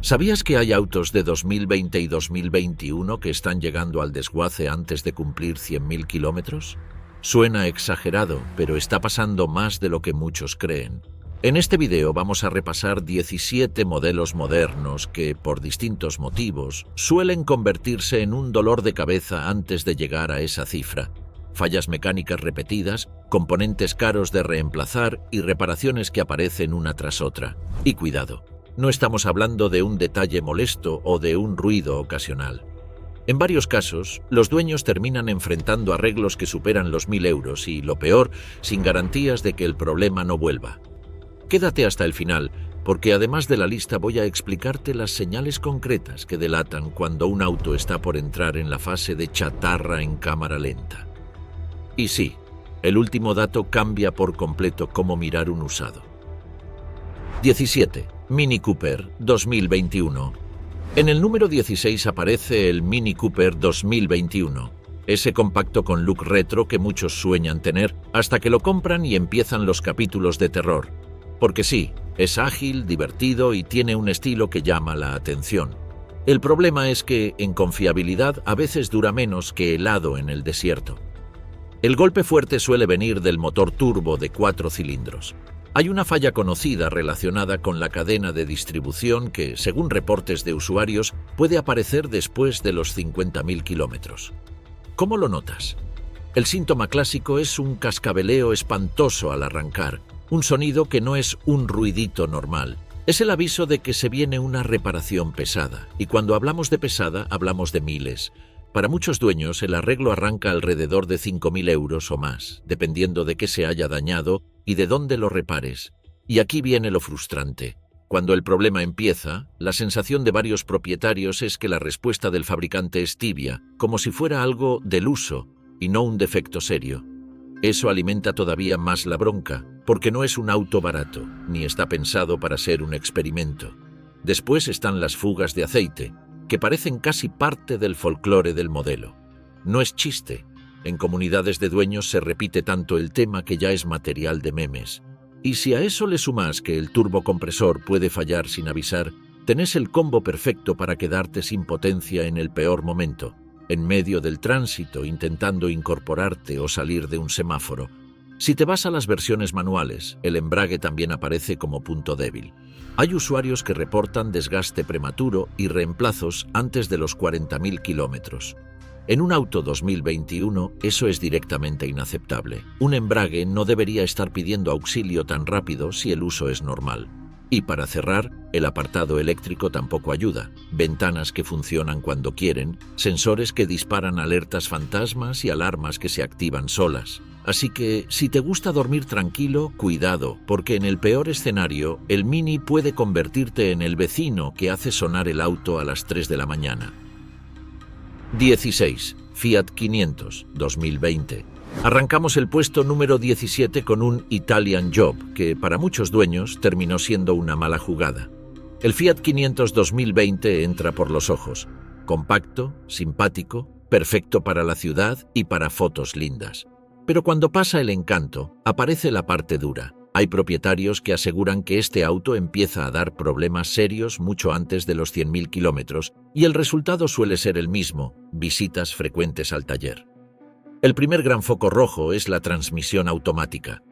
¿Sabías que hay autos de 2020 y 2021 que están llegando al desguace antes de cumplir 100.000 kilómetros? Suena exagerado, pero está pasando más de lo que muchos creen. En este video vamos a repasar 17 modelos modernos que, por distintos motivos, suelen convertirse en un dolor de cabeza antes de llegar a esa cifra. Fallas mecánicas repetidas, componentes caros de reemplazar y reparaciones que aparecen una tras otra. Y cuidado, no estamos hablando de un detalle molesto o de un ruido ocasional. En varios casos, los dueños terminan enfrentando arreglos que superan los 1.000 euros y, lo peor, sin garantías de que el problema no vuelva. Quédate hasta el final, porque además de la lista voy a explicarte las señales concretas que delatan cuando un auto está por entrar en la fase de chatarra en cámara lenta. Y sí, el último dato cambia por completo cómo mirar un usado. 17. Mini Cooper 2021. En el número 16 aparece el Mini Cooper 2021, ese compacto con look retro que muchos sueñan tener hasta que lo compran y empiezan los capítulos de terror. Porque sí, es ágil, divertido y tiene un estilo que llama la atención. El problema es que, en confiabilidad, a veces dura menos que helado en el desierto. El golpe fuerte suele venir del motor turbo de 4 cilindros. Hay una falla conocida relacionada con la cadena de distribución que, según reportes de usuarios, puede aparecer después de los 50.000 kilómetros. ¿Cómo lo notas? El síntoma clásico es un cascabeleo espantoso al arrancar, un sonido que no es un ruidito normal. Es el aviso de que se viene una reparación pesada, y cuando hablamos de pesada, hablamos de miles. Para muchos dueños, el arreglo arranca alrededor de 5.000 euros o más, dependiendo de qué se haya dañado y de dónde lo repares. Y aquí viene lo frustrante. Cuando el problema empieza, la sensación de varios propietarios es que la respuesta del fabricante es tibia, como si fuera algo del uso y no un defecto serio. Eso alimenta todavía más la bronca, porque no es un auto barato, ni está pensado para ser un experimento. Después están las fugas de aceite, que parecen casi parte del folclore del modelo. No es chiste. En comunidades de dueños se repite tanto el tema que ya es material de memes. Y si a eso le sumas que el turbocompresor puede fallar sin avisar, tenés el combo perfecto para quedarte sin potencia en el peor momento, en medio del tránsito intentando incorporarte o salir de un semáforo. Si te vas a las versiones manuales, el embrague también aparece como punto débil. Hay usuarios que reportan desgaste prematuro y reemplazos antes de los 40.000 kilómetros. En un auto 2021, eso es directamente inaceptable. Un embrague no debería estar pidiendo auxilio tan rápido si el uso es normal. Y para cerrar, el apartado eléctrico tampoco ayuda. Ventanas que funcionan cuando quieren, sensores que disparan alertas fantasmas y alarmas que se activan solas. Así que, si te gusta dormir tranquilo, cuidado, porque en el peor escenario, el Mini puede convertirte en el vecino que hace sonar el auto a las 3 de la mañana. 16. Fiat 500 2020. Arrancamos el puesto número 17 con un Italian Job, que para muchos dueños terminó siendo una mala jugada. El Fiat 500 2020 entra por los ojos. Compacto, simpático, perfecto para la ciudad y para fotos lindas. Pero cuando pasa el encanto, aparece la parte dura. Hay propietarios que aseguran que este auto empieza a dar problemas serios mucho antes de los 100.000 kilómetros y el resultado suele ser el mismo: visitas frecuentes al taller. El primer gran foco rojo es la transmisión automática.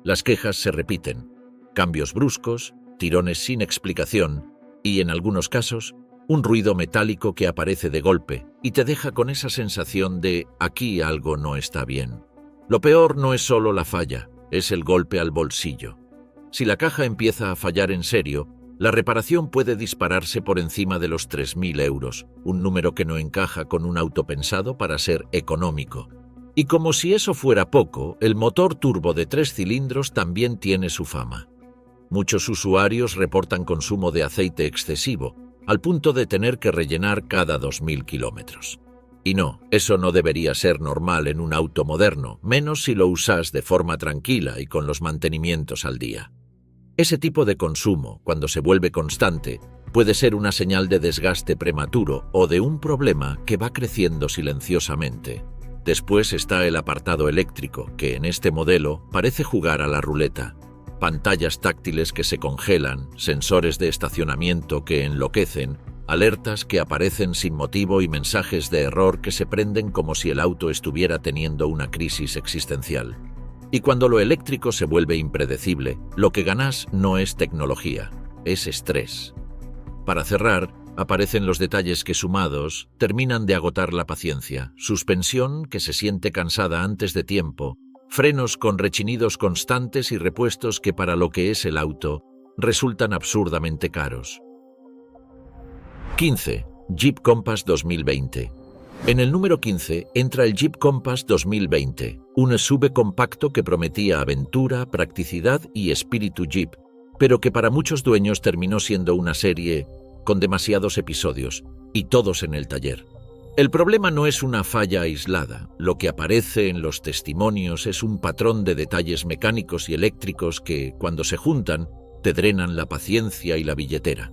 Las quejas se repiten: cambios bruscos, tirones sin explicación y, en algunos casos, un ruido metálico que aparece de golpe y te deja con esa sensación de aquí algo no está bien. Lo peor no es solo la falla, es el golpe al bolsillo. Si la caja empieza a fallar en serio, la reparación puede dispararse por encima de los 3.000 euros, un número que no encaja con un auto pensado para ser económico. Y como si eso fuera poco, el motor turbo de 3 cilindros también tiene su fama. Muchos usuarios reportan consumo de aceite excesivo, al punto de tener que rellenar cada 2.000 kilómetros. Y no, eso no debería ser normal en un auto moderno, menos si lo usas de forma tranquila y con los mantenimientos al día. Ese tipo de consumo, cuando se vuelve constante, puede ser una señal de desgaste prematuro o de un problema que va creciendo silenciosamente. Después está el apartado eléctrico, que en este modelo parece jugar a la ruleta. Pantallas táctiles que se congelan, sensores de estacionamiento que enloquecen, alertas que aparecen sin motivo y mensajes de error que se prenden como si el auto estuviera teniendo una crisis existencial. Y cuando lo eléctrico se vuelve impredecible, lo que ganas no es tecnología, es estrés. Para cerrar, aparecen los detalles que sumados terminan de agotar la paciencia, suspensión que se siente cansada antes de tiempo, frenos con rechinidos constantes y repuestos que para lo que es el auto resultan absurdamente caros. 15. Jeep Compass 2020. En el número 15 entra el Jeep Compass 2020, un SUV compacto que prometía aventura, practicidad y espíritu Jeep, pero que para muchos dueños terminó siendo una serie con demasiados episodios, y todos en el taller. El problema no es una falla aislada, lo que aparece en los testimonios es un patrón de detalles mecánicos y eléctricos que, cuando se juntan, te drenan la paciencia y la billetera.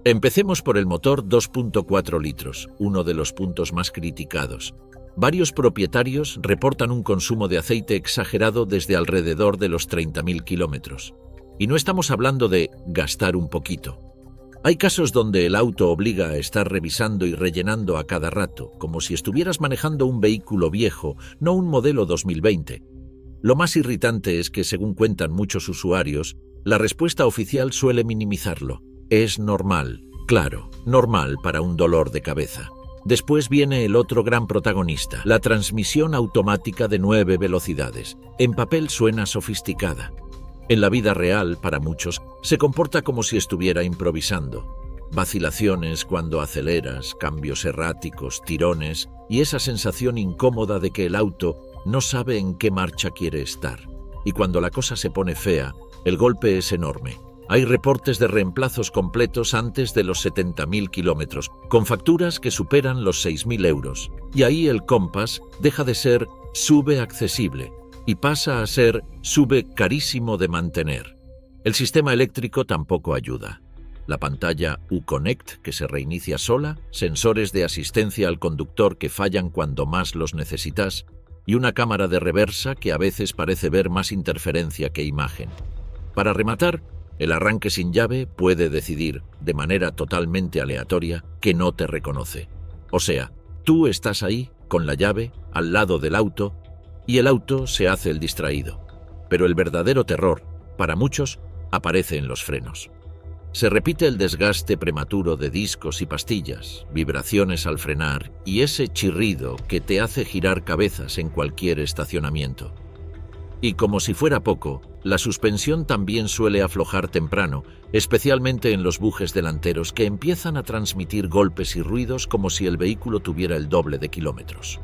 Empecemos por el motor 2.4 litros, uno de los puntos más criticados. Varios propietarios reportan un consumo de aceite exagerado desde alrededor de los 30.000 kilómetros. Y no estamos hablando de gastar un poquito. Hay casos donde el auto obliga a estar revisando y rellenando a cada rato, como si estuvieras manejando un vehículo viejo, no un modelo 2020. Lo más irritante es que, según cuentan muchos usuarios, la respuesta oficial suele minimizarlo. Es normal, claro, normal para un dolor de cabeza. Después viene el otro gran protagonista, la transmisión automática de 9 velocidades. En papel suena sofisticada. En la vida real, para muchos, se comporta como si estuviera improvisando. Vacilaciones cuando aceleras, cambios erráticos, tirones y esa sensación incómoda de que el auto no sabe en qué marcha quiere estar. Y cuando la cosa se pone fea, el golpe es enorme. Hay reportes de reemplazos completos antes de los 70.000 kilómetros, con facturas que superan los 6.000 euros. Y ahí el Compass deja de ser SUV accesible y pasa a ser SUV carísimo de mantener. El sistema eléctrico tampoco ayuda. La pantalla U-Connect, que se reinicia sola, sensores de asistencia al conductor que fallan cuando más los necesitas, y una cámara de reversa que a veces parece ver más interferencia que imagen. Para rematar, el arranque sin llave puede decidir, de manera totalmente aleatoria, que no te reconoce. O sea, tú estás ahí, con la llave, al lado del auto, y el auto se hace el distraído. Pero el verdadero terror, para muchos, aparece en los frenos. Se repite el desgaste prematuro de discos y pastillas, vibraciones al frenar y ese chirrido que te hace girar cabezas en cualquier estacionamiento. Y como si fuera poco, la suspensión también suele aflojar temprano, especialmente en los bujes delanteros que empiezan a transmitir golpes y ruidos como si el vehículo tuviera el doble de kilómetros.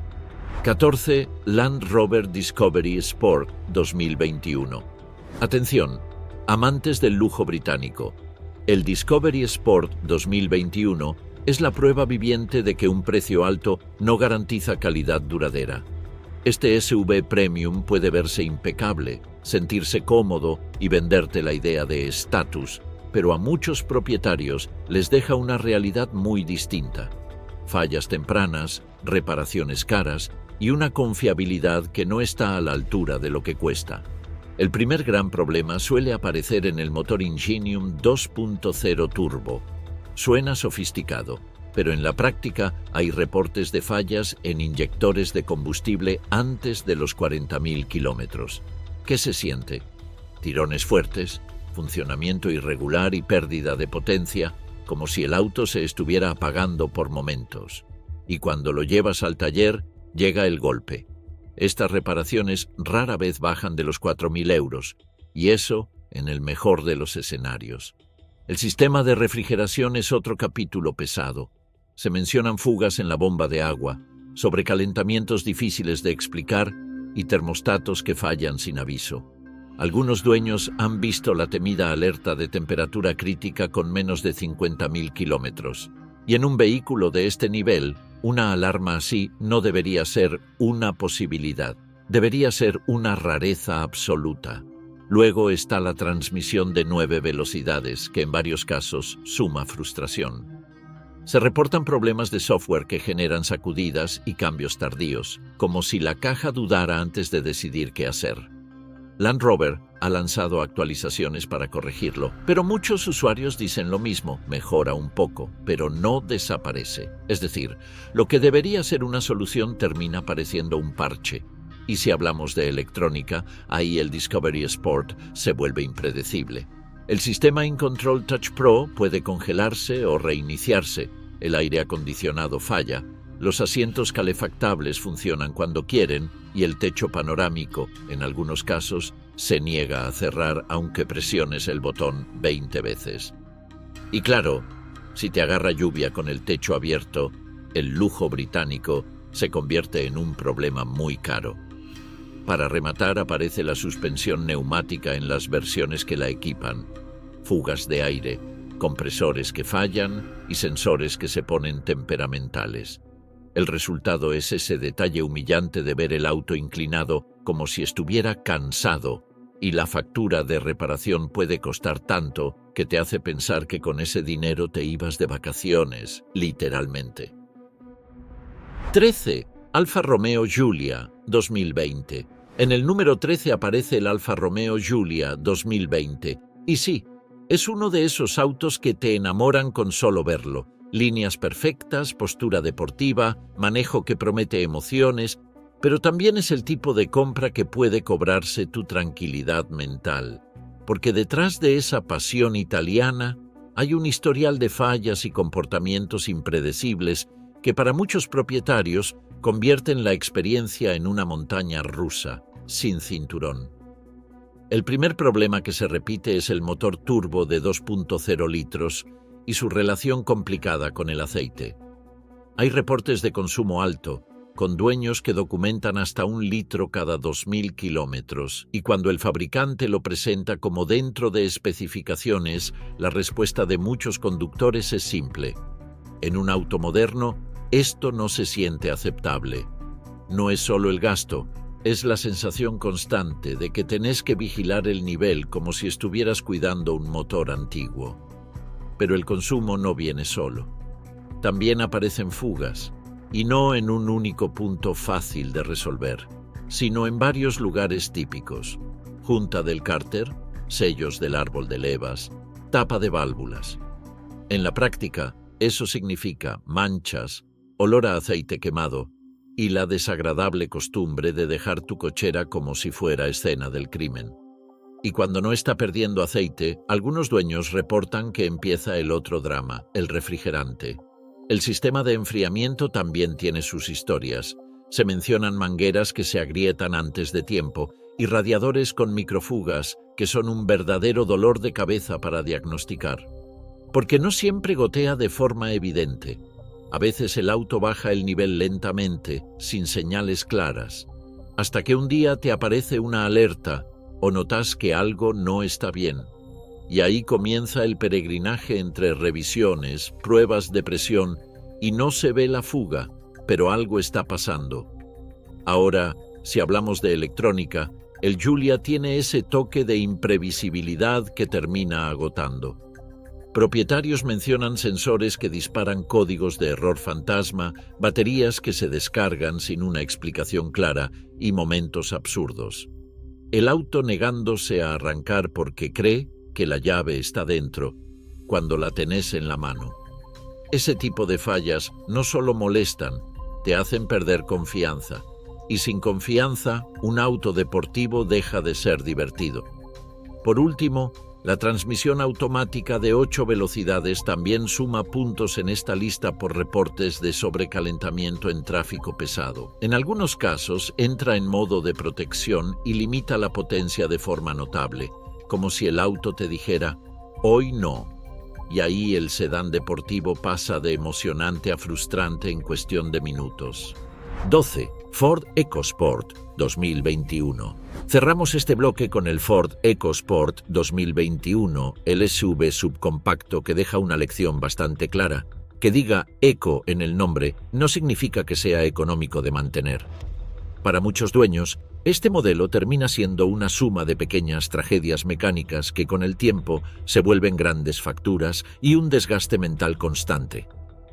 14. Land Rover Discovery Sport 2021. Atención, amantes del lujo británico. El Discovery Sport 2021 es la prueba viviente de que un precio alto no garantiza calidad duradera. Este SUV Premium puede verse impecable, sentirse cómodo y venderte la idea de estatus, pero a muchos propietarios les deja una realidad muy distinta. Fallas tempranas, reparaciones caras y una confiabilidad que no está a la altura de lo que cuesta. El primer gran problema suele aparecer en el motor Ingenium 2.0 Turbo. Suena sofisticado, pero en la práctica hay reportes de fallas en inyectores de combustible antes de los 40.000 kilómetros. ¿Qué se siente? Tirones fuertes, funcionamiento irregular y pérdida de potencia, como si el auto se estuviera apagando por momentos. Y cuando lo llevas al taller, llega el golpe. Estas reparaciones rara vez bajan de los 4.000 euros, y eso en el mejor de los escenarios. El sistema de refrigeración es otro capítulo pesado. Se mencionan fugas en la bomba de agua, sobrecalentamientos difíciles de explicar y termostatos que fallan sin aviso. Algunos dueños han visto la temida alerta de temperatura crítica con menos de 50.000 kilómetros. Y en un vehículo de este nivel, una alarma así no debería ser una posibilidad, debería ser una rareza absoluta. Luego está la transmisión de 9 velocidades, que en varios casos suma frustración. Se reportan problemas de software que generan sacudidas y cambios tardíos, como si la caja dudara antes de decidir qué hacer. Land Rover ha lanzado actualizaciones para corregirlo, pero muchos usuarios dicen lo mismo: mejora un poco, pero no desaparece. Es decir, lo que debería ser una solución termina pareciendo un parche. Y si hablamos de electrónica, ahí el Discovery Sport se vuelve impredecible. El sistema InControl Touch Pro puede congelarse o reiniciarse, el aire acondicionado falla, los asientos calefactables funcionan cuando quieren y el techo panorámico, en algunos casos, se niega a cerrar aunque presiones el botón 20 veces. Y claro, si te agarra lluvia con el techo abierto, el lujo británico se convierte en un problema muy caro. Para rematar, aparece la suspensión neumática en las versiones que la equipan, fugas de aire, compresores que fallan y sensores que se ponen temperamentales. El resultado es ese detalle humillante de ver el auto inclinado como si estuviera cansado, y la factura de reparación puede costar tanto que te hace pensar que con ese dinero te ibas de vacaciones, literalmente. 13. Alfa Romeo Giulia 2020. En el número 13 aparece el Alfa Romeo Giulia 2020. Y sí, es uno de esos autos que te enamoran con solo verlo. Líneas perfectas, postura deportiva, manejo que promete emociones, pero también es el tipo de compra que puede cobrarse tu tranquilidad mental. Porque detrás de esa pasión italiana hay un historial de fallas y comportamientos impredecibles que para muchos propietarios convierten la experiencia en una montaña rusa, sin cinturón. El primer problema que se repite es el motor turbo de 2.0 litros y su relación complicada con el aceite. Hay reportes de consumo alto, con dueños que documentan hasta 1 litro cada 2.000 kilómetros, y cuando el fabricante lo presenta como dentro de especificaciones, la respuesta de muchos conductores es simple: en un auto moderno, esto no se siente aceptable. No es solo el gasto, es la sensación constante de que tenés que vigilar el nivel como si estuvieras cuidando un motor antiguo. Pero el consumo no viene solo. También aparecen fugas, y no en un único punto fácil de resolver, sino en varios lugares típicos: junta del cárter, sellos del árbol de levas, tapa de válvulas. En la práctica, eso significa manchas, olor a aceite quemado y la desagradable costumbre de dejar tu cochera como si fuera escena del crimen. Y cuando no está perdiendo aceite, algunos dueños reportan que empieza el otro drama, el refrigerante. El sistema de enfriamiento también tiene sus historias. Se mencionan mangueras que se agrietan antes de tiempo y radiadores con microfugas que son un verdadero dolor de cabeza para diagnosticar. Porque no siempre gotea de forma evidente. A veces el auto baja el nivel lentamente, sin señales claras, hasta que un día te aparece una alerta o notas que algo no está bien. Y ahí comienza el peregrinaje entre revisiones, pruebas de presión, y no se ve la fuga, pero algo está pasando. Ahora, si hablamos de electrónica, el Giulia tiene ese toque de imprevisibilidad que termina agotando. Propietarios mencionan sensores que disparan códigos de error fantasma, baterías que se descargan sin una explicación clara y momentos absurdos. El auto negándose a arrancar porque cree que la llave está dentro, cuando la tenés en la mano. Ese tipo de fallas no solo molestan, te hacen perder confianza. Y sin confianza, un auto deportivo deja de ser divertido. Por último, la transmisión automática de 8 velocidades también suma puntos en esta lista por reportes de sobrecalentamiento en tráfico pesado. En algunos casos, entra en modo de protección y limita la potencia de forma notable, como si el auto te dijera, hoy no. Y ahí el sedán deportivo pasa de emocionante a frustrante en cuestión de minutos. 12. Ford EcoSport 2021. Cerramos este bloque con el Ford EcoSport 2021, el SUV subcompacto que deja una lección bastante clara. Que diga Eco en el nombre no significa que sea económico de mantener. Para muchos dueños, este modelo termina siendo una suma de pequeñas tragedias mecánicas que con el tiempo se vuelven grandes facturas y un desgaste mental constante.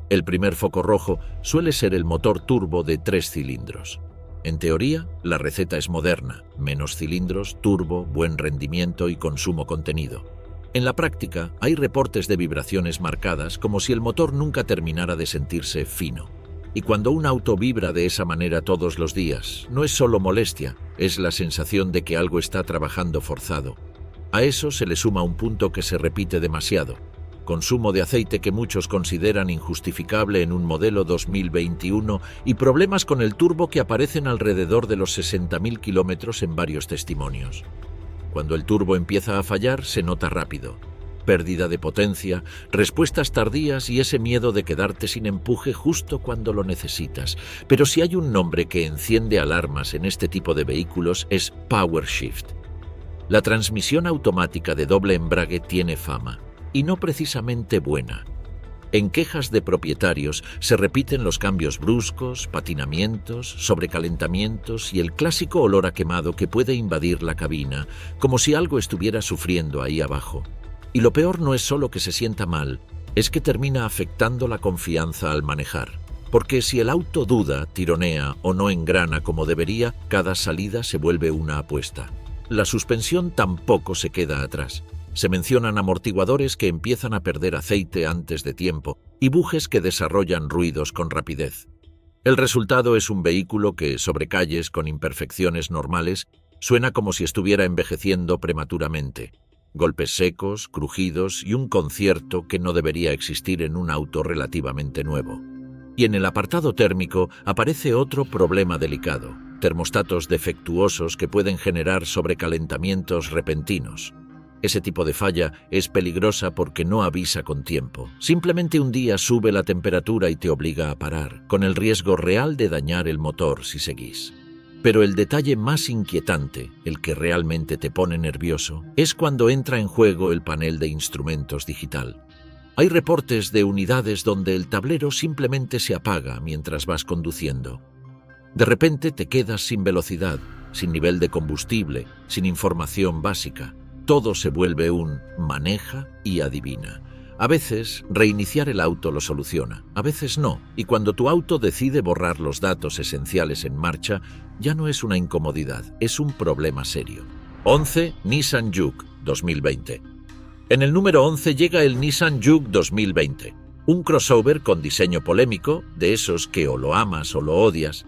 El primer foco rojo suele ser el motor turbo de 3 cilindros. En teoría, la receta es moderna: menos cilindros, turbo, buen rendimiento y consumo contenido. En la práctica, hay reportes de vibraciones marcadas como si el motor nunca terminara de sentirse fino. Y cuando un auto vibra de esa manera todos los días, no es solo molestia, es la sensación de que algo está trabajando forzado. A eso se le suma un punto que se repite demasiado: consumo de aceite que muchos consideran injustificable en un modelo 2021 y problemas con el turbo que aparecen alrededor de los 60.000 kilómetros en varios testimonios. Cuando el turbo empieza a fallar, se nota rápido: pérdida de potencia, respuestas tardías y ese miedo de quedarte sin empuje justo cuando lo necesitas. Pero si hay un nombre que enciende alarmas en este tipo de vehículos, es Power Shift. La transmisión automática de doble embrague tiene fama, y no precisamente buena. En quejas de propietarios se repiten los cambios bruscos, patinamientos, sobrecalentamientos y el clásico olor a quemado que puede invadir la cabina, como si algo estuviera sufriendo ahí abajo. Y lo peor no es solo que se sienta mal, es que termina afectando la confianza al manejar. Porque si el auto duda, tironea o no engrana como debería, cada salida se vuelve una apuesta. La suspensión tampoco se queda atrás. Se mencionan amortiguadores que empiezan a perder aceite antes de tiempo y bujes que desarrollan ruidos con rapidez. El resultado es un vehículo que, sobre calles con imperfecciones normales, suena como si estuviera envejeciendo prematuramente. Golpes secos, crujidos y un concierto que no debería existir en un auto relativamente nuevo. Y en el apartado térmico aparece otro problema delicado: termostatos defectuosos que pueden generar sobrecalentamientos repentinos. Ese tipo de falla es peligrosa porque no avisa con tiempo. Simplemente un día sube la temperatura y te obliga a parar, con el riesgo real de dañar el motor si seguís. Pero el detalle más inquietante, el que realmente te pone nervioso, es cuando entra en juego el panel de instrumentos digital. Hay reportes de unidades donde el tablero simplemente se apaga mientras vas conduciendo. De repente te quedas sin velocidad, sin nivel de combustible, sin información básica. Todo se vuelve un maneja y adivina. A veces, reiniciar el auto lo soluciona, a veces no, y cuando tu auto decide borrar los datos esenciales en marcha, ya no es una incomodidad, es un problema serio. 11. Nissan Juke 2020. En el número 11 llega el Nissan Juke 2020, un crossover con diseño polémico, de esos que o lo amas o lo odias.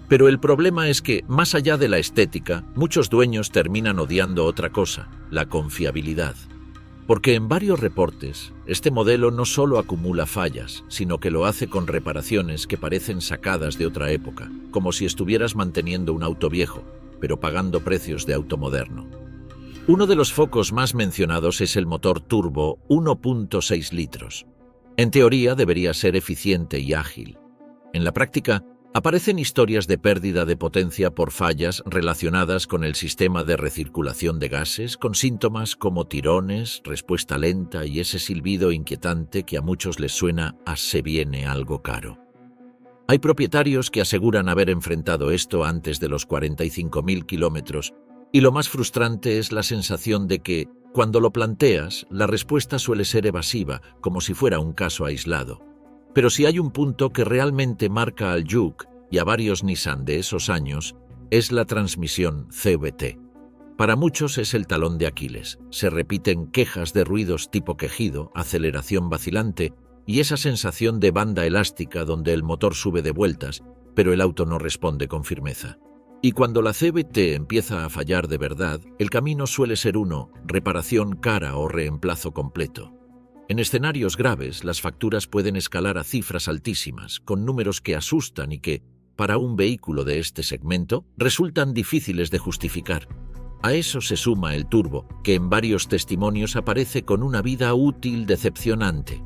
Pero el problema es que, más allá de la estética, muchos dueños terminan odiando otra cosa: la confiabilidad. Porque en varios reportes, este modelo no solo acumula fallas, sino que lo hace con reparaciones que parecen sacadas de otra época, como si estuvieras manteniendo un auto viejo, pero pagando precios de auto moderno. Uno de los focos más mencionados es el motor turbo 1.6 litros. En teoría debería ser eficiente y ágil. En la práctica, aparecen historias de pérdida de potencia por fallas relacionadas con el sistema de recirculación de gases, con síntomas como tirones, respuesta lenta y ese silbido inquietante que a muchos les suena a "se viene algo caro". Hay propietarios que aseguran haber enfrentado esto antes de los 45.000 kilómetros, y lo más frustrante es la sensación de que, cuando lo planteas, la respuesta suele ser evasiva, como si fuera un caso aislado. Pero si hay un punto que realmente marca al Juke y a varios Nissan de esos años, es la transmisión CVT. Para muchos es el talón de Aquiles. Se repiten quejas de ruidos tipo quejido, aceleración vacilante y esa sensación de banda elástica donde el motor sube de vueltas, pero el auto no responde con firmeza. Y cuando la CVT empieza a fallar de verdad, el camino suele ser reparación cara o reemplazo completo. En escenarios graves, las facturas pueden escalar a cifras altísimas, con números que asustan y que, para un vehículo de este segmento, resultan difíciles de justificar. A eso se suma el turbo, que en varios testimonios aparece con una vida útil decepcionante.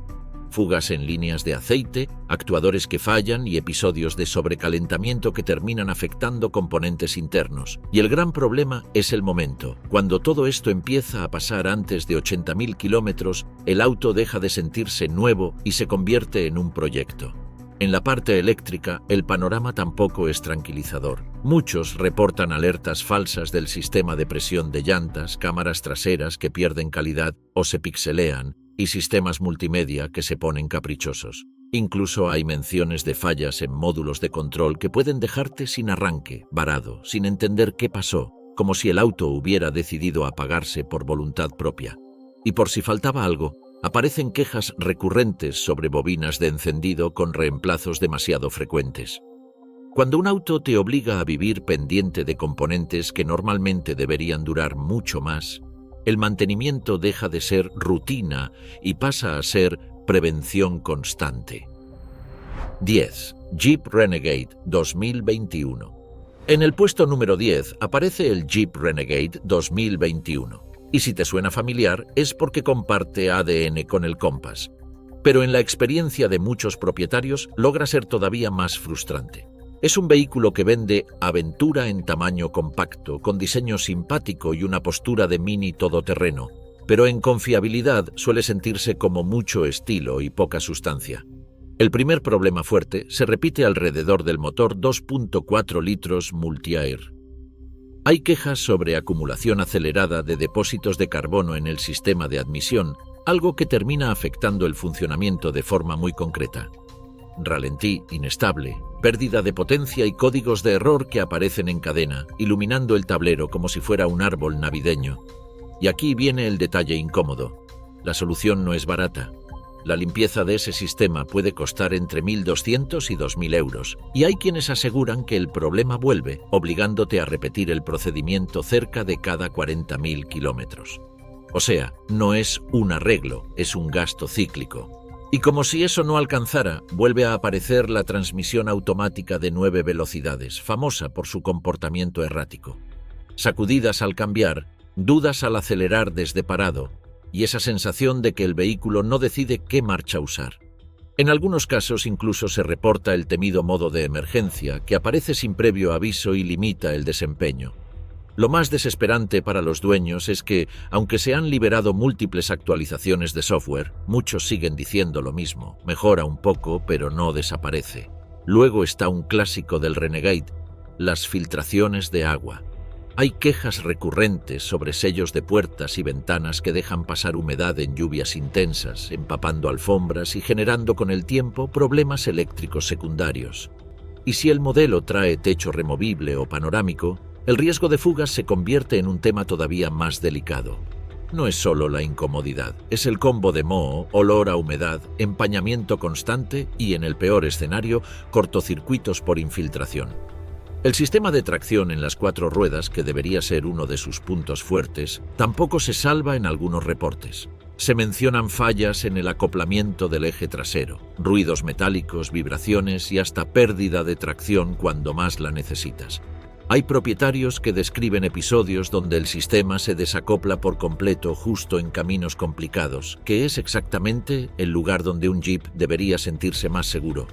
Fugas en líneas de aceite, actuadores que fallan y episodios de sobrecalentamiento que terminan afectando componentes internos. Y el gran problema es el momento. Cuando todo esto empieza a pasar antes de 80.000 kilómetros, el auto deja de sentirse nuevo y se convierte en un proyecto. En la parte eléctrica, el panorama tampoco es tranquilizador. Muchos reportan alertas falsas del sistema de presión de llantas, cámaras traseras que pierden calidad o se pixelean, y sistemas multimedia que se ponen caprichosos. Incluso hay menciones de fallas en módulos de control que pueden dejarte sin arranque, varado, sin entender qué pasó, como si el auto hubiera decidido apagarse por voluntad propia. Y por si faltaba algo, aparecen quejas recurrentes sobre bobinas de encendido con reemplazos demasiado frecuentes. Cuando un auto te obliga a vivir pendiente de componentes que normalmente deberían durar mucho más, el mantenimiento deja de ser rutina y pasa a ser prevención constante. 10. Jeep Renegade 2021. En el puesto número 10 aparece el Jeep Renegade 2021. Y si te suena familiar es porque comparte ADN con el Compass. Pero en la experiencia de muchos propietarios logra ser todavía más frustrante. Es un vehículo que vende aventura en tamaño compacto, con diseño simpático y una postura de mini todoterreno, pero en confiabilidad suele sentirse como mucho estilo y poca sustancia. El primer problema fuerte se repite alrededor del motor 2.4 litros multi-air. Hay quejas sobre acumulación acelerada de depósitos de carbono en el sistema de admisión, algo que termina afectando el funcionamiento de forma muy concreta. Ralentí inestable, pérdida de potencia y códigos de error que aparecen en cadena, iluminando el tablero como si fuera un árbol navideño. Y aquí viene el detalle incómodo. La solución no es barata. La limpieza de ese sistema puede costar entre 1.200 y 2.000 euros, y hay quienes aseguran que el problema vuelve, obligándote a repetir el procedimiento cerca de cada 40.000 kilómetros. O sea, no es un arreglo, es un gasto cíclico. Y como si eso no alcanzara, vuelve a aparecer la transmisión automática de 9 velocidades, famosa por su comportamiento errático. Sacudidas al cambiar, dudas al acelerar desde parado, y esa sensación de que el vehículo no decide qué marcha usar. En algunos casos incluso se reporta el temido modo de emergencia, que aparece sin previo aviso y limita el desempeño. Lo más desesperante para los dueños es que, aunque se han liberado múltiples actualizaciones de software, muchos siguen diciendo lo mismo: mejora un poco, pero no desaparece. Luego está un clásico del Renegade: las filtraciones de agua. Hay quejas recurrentes sobre sellos de puertas y ventanas que dejan pasar humedad en lluvias intensas, empapando alfombras y generando con el tiempo problemas eléctricos secundarios. Y si el modelo trae techo removible o panorámico, el riesgo de fugas se convierte en un tema todavía más delicado. No es solo la incomodidad, es el combo de moho, olor a humedad, empañamiento constante y, en el peor escenario, cortocircuitos por infiltración. El sistema de tracción en las 4 ruedas, que debería ser uno de sus puntos fuertes, tampoco se salva en algunos reportes. Se mencionan fallas en el acoplamiento del eje trasero, ruidos metálicos, vibraciones y hasta pérdida de tracción cuando más la necesitas. Hay propietarios que describen episodios donde el sistema se desacopla por completo justo en caminos complicados, que es exactamente el lugar donde un Jeep debería sentirse más seguro.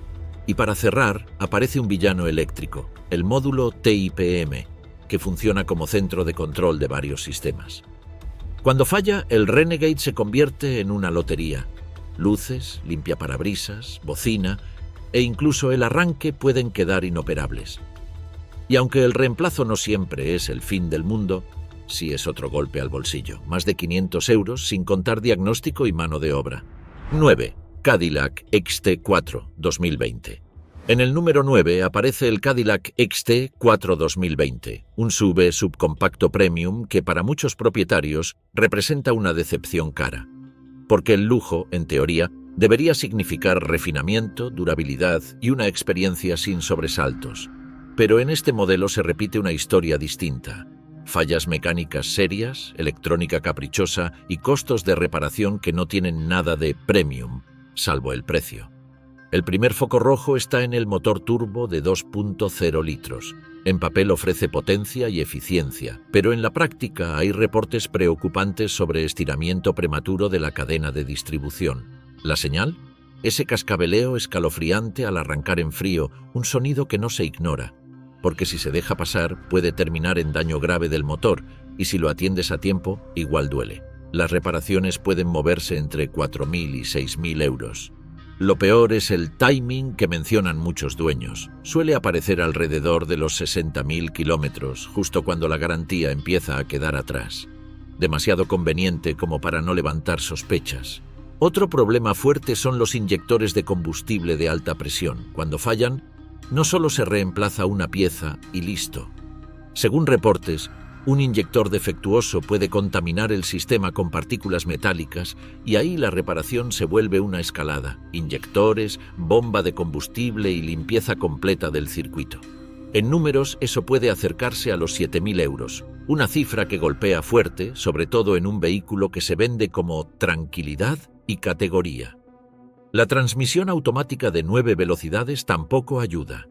Y para cerrar, aparece un villano eléctrico, el módulo TIPM, que funciona como centro de control de varios sistemas. Cuando falla, el Renegade se convierte en una lotería. Luces, limpiaparabrisas, bocina e incluso el arranque pueden quedar inoperables. Y aunque el reemplazo no siempre es el fin del mundo, sí es otro golpe al bolsillo. Más de 500 euros sin contar diagnóstico y mano de obra. 9. Cadillac XT4 2020. En el número 9 aparece el Cadillac XT4 2020, un SUV subcompacto premium que para muchos propietarios representa una decepción cara. Porque el lujo, en teoría, debería significar refinamiento, durabilidad y una experiencia sin sobresaltos. Pero en este modelo se repite una historia distinta. Fallas mecánicas serias, electrónica caprichosa y costos de reparación que no tienen nada de premium, salvo el precio. El primer foco rojo está en el motor turbo de 2.0 litros. En papel ofrece potencia y eficiencia, pero en la práctica hay reportes preocupantes sobre estiramiento prematuro de la cadena de distribución. ¿La señal? Ese cascabeleo escalofriante al arrancar en frío, un sonido que no se ignora, porque si se deja pasar puede terminar en daño grave del motor, y si lo atiendes a tiempo, igual duele. Las reparaciones pueden moverse entre 4.000 y 6.000 euros. Lo peor es el timing que mencionan muchos dueños. Suele aparecer alrededor de los 60.000 kilómetros, justo cuando la garantía empieza a quedar atrás. Demasiado conveniente como para no levantar sospechas. Otro problema fuerte son los inyectores de combustible de alta presión. Cuando fallan, no solo se reemplaza una pieza y listo. Según reportes, un inyector defectuoso puede contaminar el sistema con partículas metálicas y ahí la reparación se vuelve una escalada. Inyectores, bomba de combustible y limpieza completa del circuito. En números, eso puede acercarse a los 7.000 euros, una cifra que golpea fuerte, sobre todo en un vehículo que se vende como tranquilidad y categoría. La transmisión automática de 9 velocidades tampoco ayuda.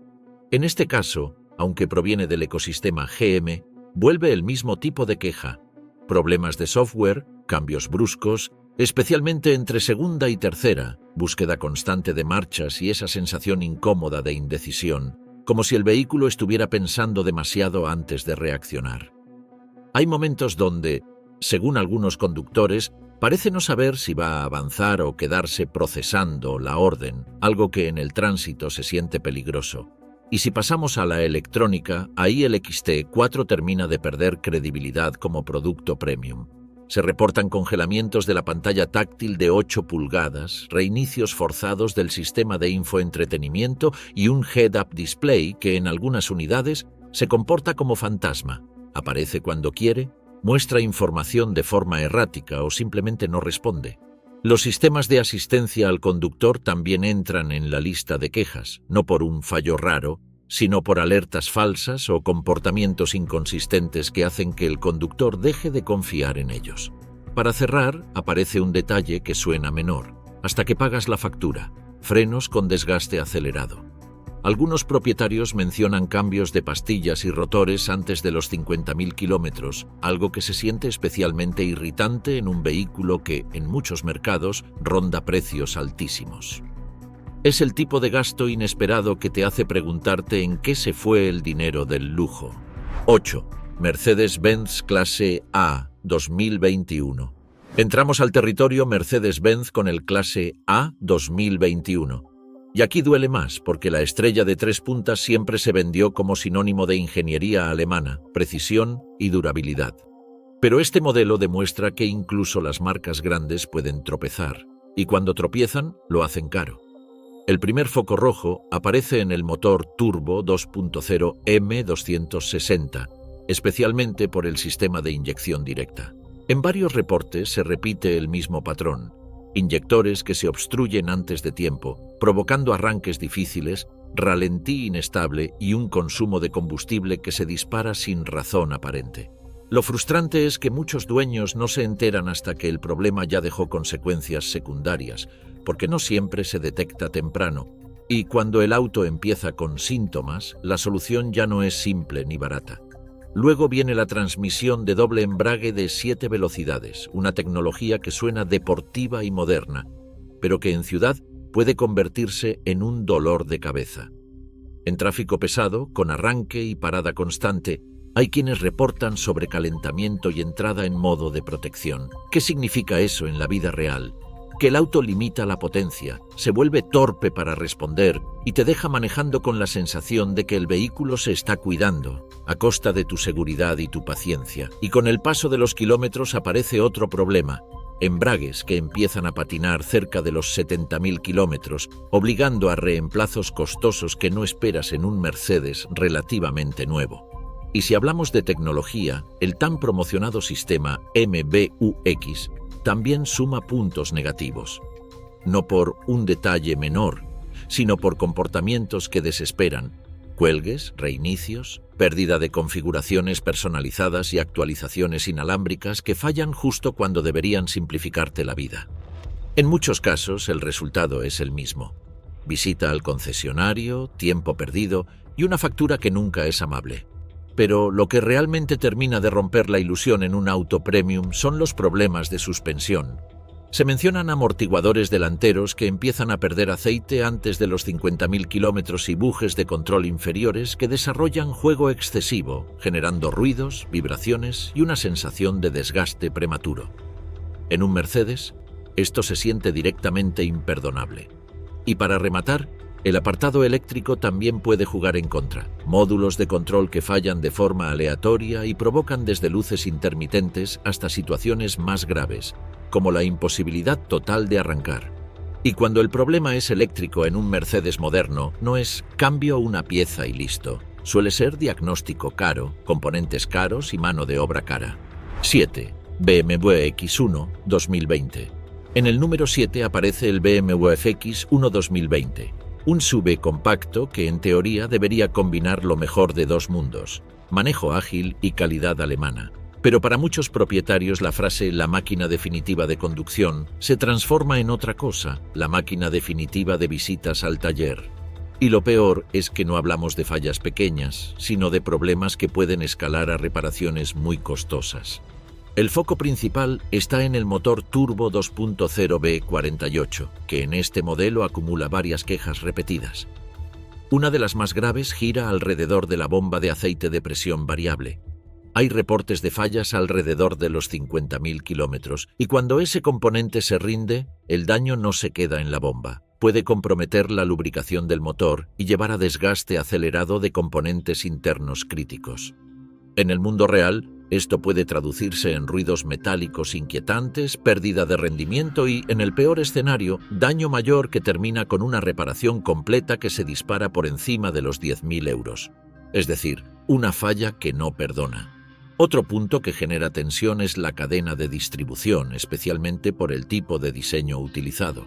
En este caso, aunque proviene del ecosistema GM, vuelve el mismo tipo de queja. Problemas de software, cambios bruscos, especialmente entre segunda y tercera, búsqueda constante de marchas y esa sensación incómoda de indecisión, como si el vehículo estuviera pensando demasiado antes de reaccionar. Hay momentos donde, según algunos conductores, parece no saber si va a avanzar o quedarse procesando la orden, algo que en el tránsito se siente peligroso. Y si pasamos a la electrónica, ahí el XT4 termina de perder credibilidad como producto premium. Se reportan congelamientos de la pantalla táctil de 8 pulgadas, reinicios forzados del sistema de infoentretenimiento y un head-up display que en algunas unidades se comporta como fantasma. Aparece cuando quiere, muestra información de forma errática o simplemente no responde. Los sistemas de asistencia al conductor también entran en la lista de quejas, no por un fallo raro, sino por alertas falsas o comportamientos inconsistentes que hacen que el conductor deje de confiar en ellos. Para cerrar, aparece un detalle que suena menor, hasta que pagas la factura: frenos con desgaste acelerado. Algunos propietarios mencionan cambios de pastillas y rotores antes de los 50.000 kilómetros, algo que se siente especialmente irritante en un vehículo que, en muchos mercados, ronda precios altísimos. Es el tipo de gasto inesperado que te hace preguntarte en qué se fue el dinero del lujo. 8. Mercedes-Benz Clase A 2021. Entramos al territorio Mercedes-Benz con el Clase A 2021. Y aquí duele más, porque la estrella de 3 puntas siempre se vendió como sinónimo de ingeniería alemana, precisión y durabilidad. Pero este modelo demuestra que incluso las marcas grandes pueden tropezar, y cuando tropiezan, lo hacen caro. El primer foco rojo aparece en el motor turbo 2.0 M260, especialmente por el sistema de inyección directa. En varios reportes se repite el mismo patrón: inyectores que se obstruyen antes de tiempo, provocando arranques difíciles, ralentí inestable y un consumo de combustible que se dispara sin razón aparente. Lo frustrante es que muchos dueños no se enteran hasta que el problema ya dejó consecuencias secundarias, porque no siempre se detecta temprano, y cuando el auto empieza con síntomas, la solución ya no es simple ni barata. Luego viene la transmisión de doble embrague de 7 velocidades, una tecnología que suena deportiva y moderna, pero que en ciudad puede convertirse en un dolor de cabeza. En tráfico pesado, con arranque y parada constante, hay quienes reportan sobrecalentamiento y entrada en modo de protección. ¿Qué significa eso en la vida real? Que el auto limita la potencia, se vuelve torpe para responder y te deja manejando con la sensación de que el vehículo se está cuidando, a costa de tu seguridad y tu paciencia. Y con el paso de los kilómetros aparece otro problema: embragues que empiezan a patinar cerca de los 70.000 kilómetros, obligando a reemplazos costosos que no esperas en un Mercedes relativamente nuevo. Y si hablamos de tecnología, el tan promocionado sistema MBUX también suma puntos negativos. No por un detalle menor, sino por comportamientos que desesperan: cuelgues, reinicios, pérdida de configuraciones personalizadas y actualizaciones inalámbricas que fallan justo cuando deberían simplificarte la vida. En muchos casos el resultado es el mismo: visita al concesionario, tiempo perdido y una factura que nunca es amable. Pero lo que realmente termina de romper la ilusión en un auto premium son los problemas de suspensión. Se mencionan amortiguadores delanteros que empiezan a perder aceite antes de los 50.000 kilómetros y bujes de control inferiores que desarrollan juego excesivo, generando ruidos, vibraciones y una sensación de desgaste prematuro. En un Mercedes, esto se siente directamente imperdonable. Y para rematar, el apartado eléctrico también puede jugar en contra. Módulos de control que fallan de forma aleatoria y provocan desde luces intermitentes hasta situaciones más graves, como la imposibilidad total de arrancar. Y cuando el problema es eléctrico en un Mercedes moderno, no es cambio una pieza y listo. Suele ser diagnóstico caro, componentes caros y mano de obra cara. 7. BMW X1 2020. En el número 7 aparece el BMW FX1 2020, un SUV compacto que en teoría debería combinar lo mejor de dos mundos, manejo ágil y calidad alemana. Pero para muchos propietarios la frase «la máquina definitiva de conducción» se transforma en otra cosa, la máquina definitiva de visitas al taller. Y lo peor es que no hablamos de fallas pequeñas, sino de problemas que pueden escalar a reparaciones muy costosas. El foco principal está en el motor turbo 2.0 V48, que en este modelo acumula varias quejas repetidas. Una de las más graves gira alrededor de la bomba de aceite de presión variable. Hay reportes de fallas alrededor de los 50.000 kilómetros, y cuando ese componente se rinde, el daño no se queda en la bomba. Puede comprometer la lubricación del motor y llevar a desgaste acelerado de componentes internos críticos. En el mundo real, esto puede traducirse en ruidos metálicos inquietantes, pérdida de rendimiento y, en el peor escenario, daño mayor que termina con una reparación completa que se dispara por encima de los 10.000 euros. Es decir, una falla que no perdona. Otro punto que genera tensión es la cadena de distribución, especialmente por el tipo de diseño utilizado.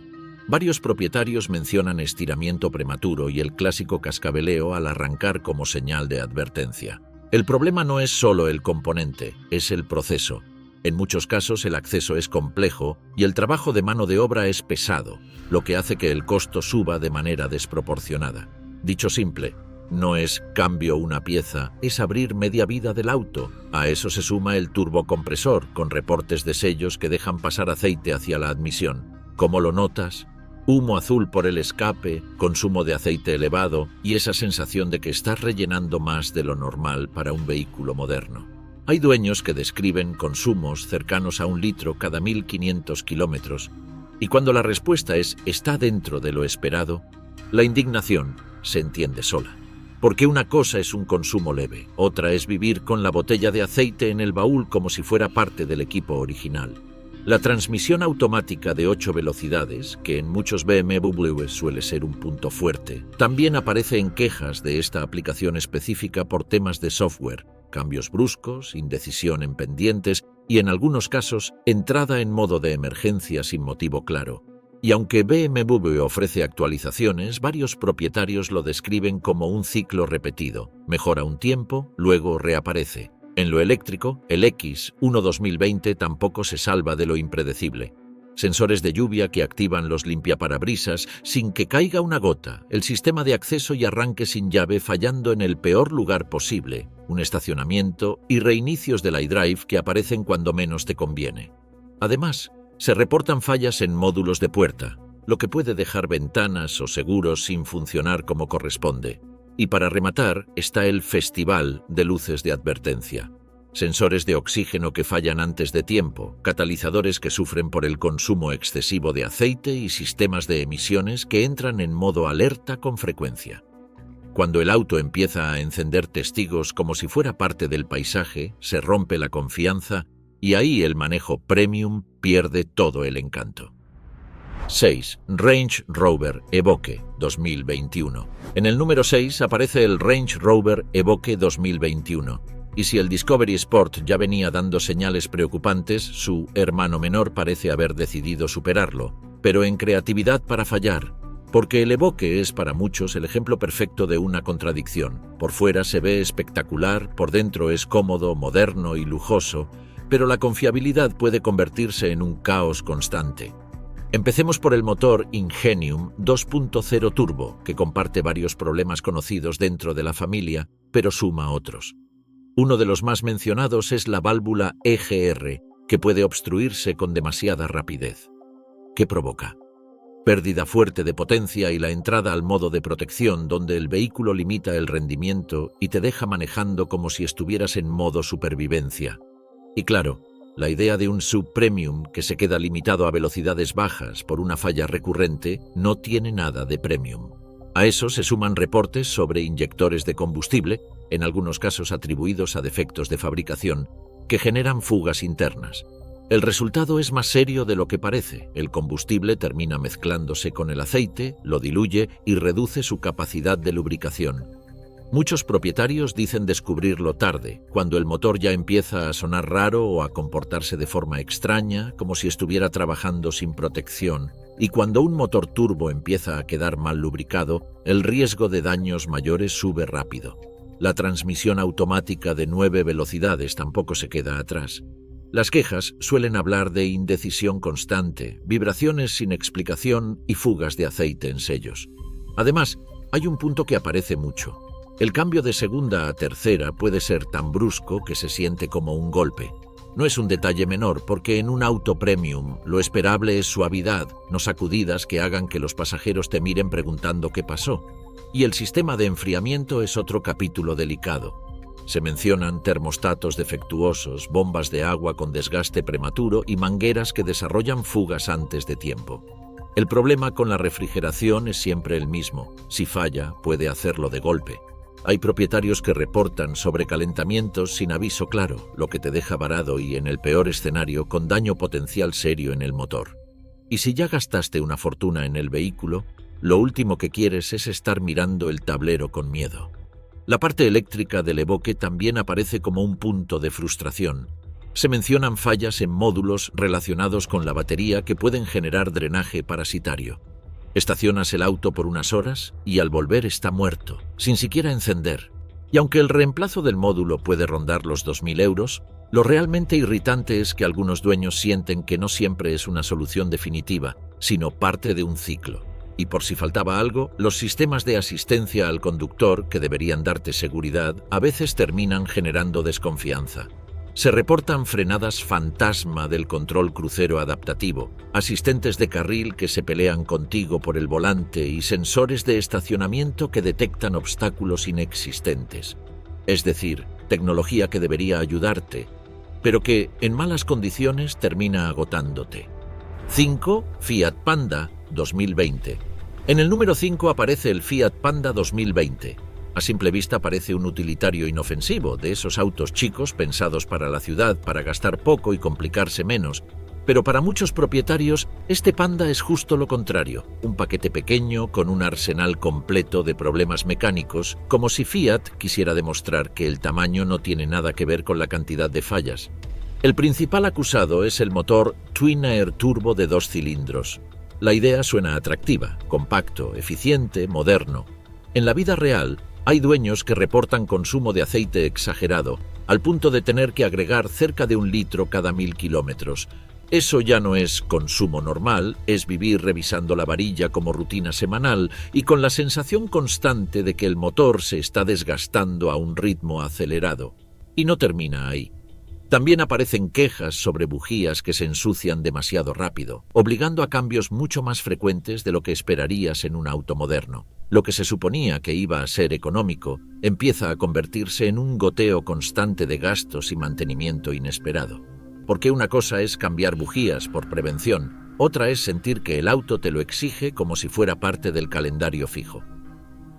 Varios propietarios mencionan estiramiento prematuro y el clásico cascabeleo al arrancar como señal de advertencia. El problema no es solo el componente, es el proceso. En muchos casos el acceso es complejo y el trabajo de mano de obra es pesado, lo que hace que el costo suba de manera desproporcionada. Dicho simple, no es cambio una pieza, es abrir media vida del auto. A eso se suma el turbocompresor, con reportes de sellos que dejan pasar aceite hacia la admisión. ¿Cómo lo notas? Humo azul por el escape, consumo de aceite elevado y esa sensación de que estás rellenando más de lo normal para un vehículo moderno. Hay dueños que describen consumos cercanos a 1 litro cada 1.500 kilómetros y cuando la respuesta es «está dentro de lo esperado», la indignación se entiende sola. Porque una cosa es un consumo leve, otra es vivir con la botella de aceite en el baúl como si fuera parte del equipo original. La transmisión automática de 8 velocidades, que en muchos BMW suele ser un punto fuerte, también aparece en quejas de esta aplicación específica por temas de software, cambios bruscos, indecisión en pendientes y en algunos casos entrada en modo de emergencia sin motivo claro. Y aunque BMW ofrece actualizaciones, varios propietarios lo describen como un ciclo repetido. Mejora un tiempo, luego reaparece. En lo eléctrico, el X1 2020 tampoco se salva de lo impredecible. Sensores de lluvia que activan los limpiaparabrisas sin que caiga una gota, el sistema de acceso y arranque sin llave fallando en el peor lugar posible, un estacionamiento y reinicios del iDrive que aparecen cuando menos te conviene. Además, se reportan fallas en módulos de puerta, lo que puede dejar ventanas o seguros sin funcionar como corresponde. Y para rematar está el festival de luces de advertencia. Sensores de oxígeno que fallan antes de tiempo, catalizadores que sufren por el consumo excesivo de aceite y sistemas de emisiones que entran en modo alerta con frecuencia. Cuando el auto empieza a encender testigos como si fuera parte del paisaje, se rompe la confianza y ahí el manejo premium pierde todo el encanto. 6. Range Rover Evoque 2021. En el número 6 aparece el Range Rover Evoque 2021. Y si el Discovery Sport ya venía dando señales preocupantes, su hermano menor parece haber decidido superarlo, pero en creatividad para fallar. Porque el Evoque es para muchos el ejemplo perfecto de una contradicción. Por fuera se ve espectacular, por dentro es cómodo, moderno y lujoso, pero la confiabilidad puede convertirse en un caos constante. Empecemos por el motor Ingenium 2.0 Turbo, que comparte varios problemas conocidos dentro de la familia, pero suma otros. Uno de los más mencionados es la válvula EGR, que puede obstruirse con demasiada rapidez. ¿Qué provoca? Pérdida fuerte de potencia y la entrada al modo de protección, donde el vehículo limita el rendimiento y te deja manejando como si estuvieras en modo supervivencia. Y claro, la idea de un SUV premium que se queda limitado a velocidades bajas por una falla recurrente no tiene nada de premium. A eso se suman reportes sobre inyectores de combustible, en algunos casos atribuidos a defectos de fabricación, que generan fugas internas. El resultado es más serio de lo que parece. El combustible termina mezclándose con el aceite, lo diluye y reduce su capacidad de lubricación. Muchos propietarios dicen descubrirlo tarde, cuando el motor ya empieza a sonar raro o a comportarse de forma extraña, como si estuviera trabajando sin protección, y cuando un motor turbo empieza a quedar mal lubricado, el riesgo de daños mayores sube rápido. La transmisión automática de 9 velocidades tampoco se queda atrás. Las quejas suelen hablar de indecisión constante, vibraciones sin explicación y fugas de aceite en sellos. Además, hay un punto que aparece mucho. El cambio de segunda a tercera puede ser tan brusco que se siente como un golpe. No es un detalle menor porque en un auto premium lo esperable es suavidad, no sacudidas que hagan que los pasajeros te miren preguntando qué pasó. Y el sistema de enfriamiento es otro capítulo delicado. Se mencionan termostatos defectuosos, bombas de agua con desgaste prematuro y mangueras que desarrollan fugas antes de tiempo. El problema con la refrigeración es siempre el mismo. Si falla, puede hacerlo de golpe. Hay propietarios que reportan sobrecalentamientos sin aviso claro, lo que te deja varado y, en el peor escenario, con daño potencial serio en el motor. Y si ya gastaste una fortuna en el vehículo, lo último que quieres es estar mirando el tablero con miedo. La parte eléctrica del Evoque también aparece como un punto de frustración. Se mencionan fallas en módulos relacionados con la batería que pueden generar drenaje parasitario. Estacionas el auto por unas horas y al volver está muerto, sin siquiera encender. Y aunque el reemplazo del módulo puede rondar los 2.000 euros, lo realmente irritante es que algunos dueños sienten que no siempre es una solución definitiva, sino parte de un ciclo. Y por si faltaba algo, los sistemas de asistencia al conductor, que deberían darte seguridad, a veces terminan generando desconfianza. Se reportan frenadas fantasma del control crucero adaptativo, asistentes de carril que se pelean contigo por el volante y sensores de estacionamiento que detectan obstáculos inexistentes. Es decir, tecnología que debería ayudarte, pero que, en malas condiciones, termina agotándote. 5. Fiat Panda 2020. En el número 5 aparece el Fiat Panda 2020. A simple vista parece un utilitario inofensivo, de esos autos chicos pensados para la ciudad, para gastar poco y complicarse menos. Pero para muchos propietarios, este Panda es justo lo contrario, un paquete pequeño con un arsenal completo de problemas mecánicos, como si Fiat quisiera demostrar que el tamaño no tiene nada que ver con la cantidad de fallas. El principal acusado es el motor Twin Air Turbo de 2 cilindros. La idea suena atractiva, compacto, eficiente, moderno. En la vida real, hay dueños que reportan consumo de aceite exagerado, al punto de tener que agregar cerca de 1 litro cada 1.000 kilómetros. Eso ya no es consumo normal, es vivir revisando la varilla como rutina semanal y con la sensación constante de que el motor se está desgastando a un ritmo acelerado. Y no termina ahí. También aparecen quejas sobre bujías que se ensucian demasiado rápido, obligando a cambios mucho más frecuentes de lo que esperarías en un auto moderno. Lo que se suponía que iba a ser económico empieza a convertirse en un goteo constante de gastos y mantenimiento inesperado. Porque una cosa es cambiar bujías por prevención, otra es sentir que el auto te lo exige como si fuera parte del calendario fijo.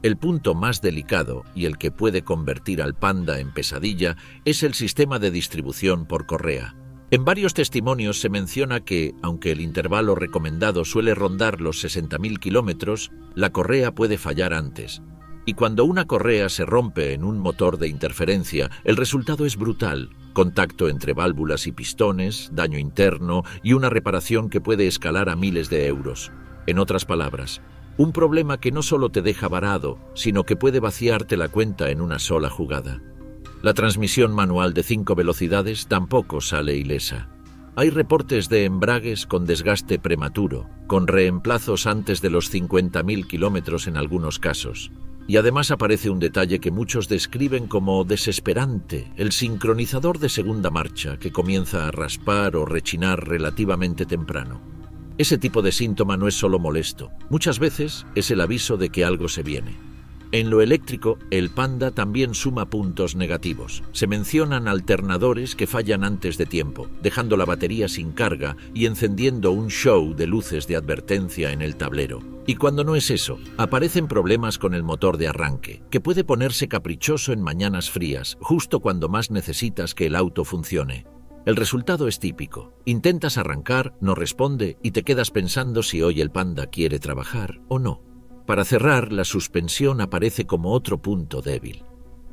El punto más delicado y el que puede convertir al Panda en pesadilla es el sistema de distribución por correa. En varios testimonios se menciona que, aunque el intervalo recomendado suele rondar los 60.000 kilómetros, la correa puede fallar antes. Y cuando una correa se rompe en un motor de interferencia, el resultado es brutal: contacto entre válvulas y pistones, daño interno y una reparación que puede escalar a miles de euros. En otras palabras, un problema que no solo te deja varado, sino que puede vaciarte la cuenta en una sola jugada. La transmisión manual de 5 velocidades tampoco sale ilesa. Hay reportes de embragues con desgaste prematuro, con reemplazos antes de los 50.000 kilómetros en algunos casos. Y además aparece un detalle que muchos describen como desesperante: el sincronizador de segunda marcha, que comienza a raspar o rechinar relativamente temprano. Ese tipo de síntoma no es solo molesto, muchas veces es el aviso de que algo se viene. En lo eléctrico, el Panda también suma puntos negativos. Se mencionan alternadores que fallan antes de tiempo, dejando la batería sin carga y encendiendo un show de luces de advertencia en el tablero. Y cuando no es eso, aparecen problemas con el motor de arranque, que puede ponerse caprichoso en mañanas frías, justo cuando más necesitas que el auto funcione. El resultado es típico. Intentas arrancar, no responde y te quedas pensando si hoy el Panda quiere trabajar o no. Para cerrar, la suspensión aparece como otro punto débil.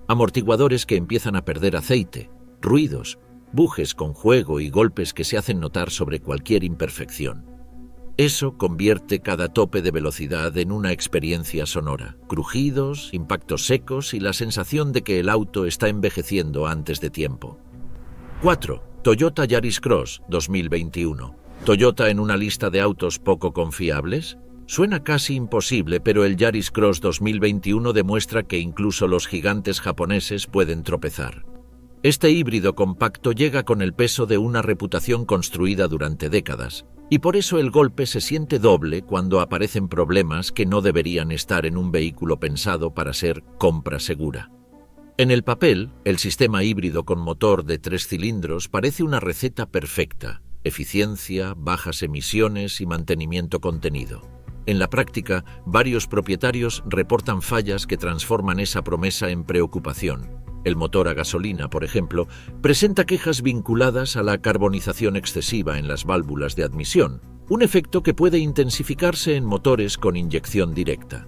Amortiguadores que empiezan a perder aceite, ruidos, bujes con juego y golpes que se hacen notar sobre cualquier imperfección. Eso convierte cada tope de velocidad en una experiencia sonora. Crujidos, impactos secos y la sensación de que el auto está envejeciendo antes de tiempo. 4. Toyota Yaris Cross 2021. ¿Toyota en una lista de autos poco confiables? Suena casi imposible, pero el Yaris Cross 2021 demuestra que incluso los gigantes japoneses pueden tropezar. Este híbrido compacto llega con el peso de una reputación construida durante décadas, y por eso el golpe se siente doble cuando aparecen problemas que no deberían estar en un vehículo pensado para ser compra segura. En el papel, el sistema híbrido con motor de 3 cilindros parece una receta perfecta: eficiencia, bajas emisiones y mantenimiento contenido. En la práctica, varios propietarios reportan fallas que transforman esa promesa en preocupación. El motor a gasolina, por ejemplo, presenta quejas vinculadas a la carbonización excesiva en las válvulas de admisión, un efecto que puede intensificarse en motores con inyección directa.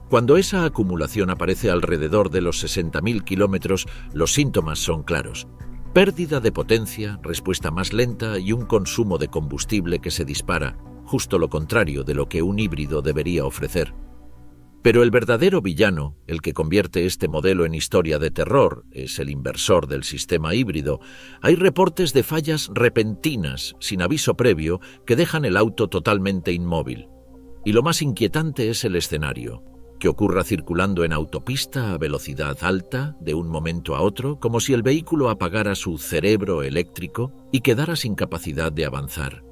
Cuando esa acumulación aparece alrededor de los 60.000 kilómetros, los síntomas son claros: pérdida de potencia, respuesta más lenta y un consumo de combustible que se dispara, justo lo contrario de lo que un híbrido debería ofrecer. Pero el verdadero villano, el que convierte este modelo en historia de terror, es el inversor del sistema híbrido. Hay reportes de fallas repentinas, sin aviso previo, que dejan el auto totalmente inmóvil. Y lo más inquietante es el escenario: que ocurra circulando en autopista a velocidad alta, de un momento a otro, como si el vehículo apagara su cerebro eléctrico y quedara sin capacidad de avanzar.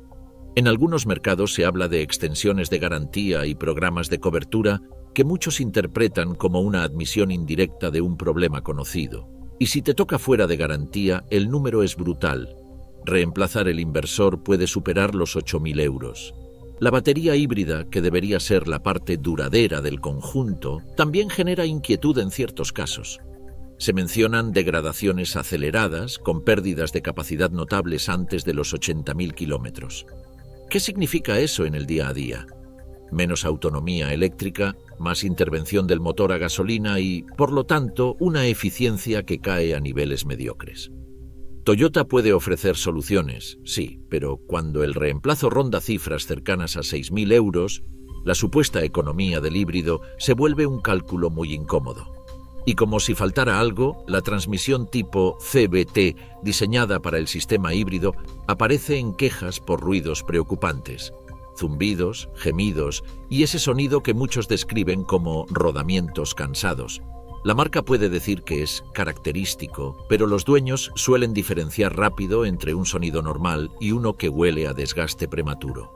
En algunos mercados se habla de extensiones de garantía y programas de cobertura que muchos interpretan como una admisión indirecta de un problema conocido. Y si te toca fuera de garantía, el número es brutal. Reemplazar el inversor puede superar los 8.000 euros. La batería híbrida, que debería ser la parte duradera del conjunto, también genera inquietud en ciertos casos. Se mencionan degradaciones aceleradas, con pérdidas de capacidad notables antes de los 80.000 kilómetros. ¿Qué significa eso en el día a día? Menos autonomía eléctrica, más intervención del motor a gasolina y, por lo tanto, una eficiencia que cae a niveles mediocres. Toyota puede ofrecer soluciones, sí, pero cuando el reemplazo ronda cifras cercanas a 6.000 euros, la supuesta economía del híbrido se vuelve un cálculo muy incómodo. Y como si faltara algo, la transmisión tipo CVT, diseñada para el sistema híbrido, aparece en quejas por ruidos preocupantes: zumbidos, gemidos y ese sonido que muchos describen como rodamientos cansados. La marca puede decir que es característico, pero los dueños suelen diferenciar rápido entre un sonido normal y uno que huele a desgaste prematuro.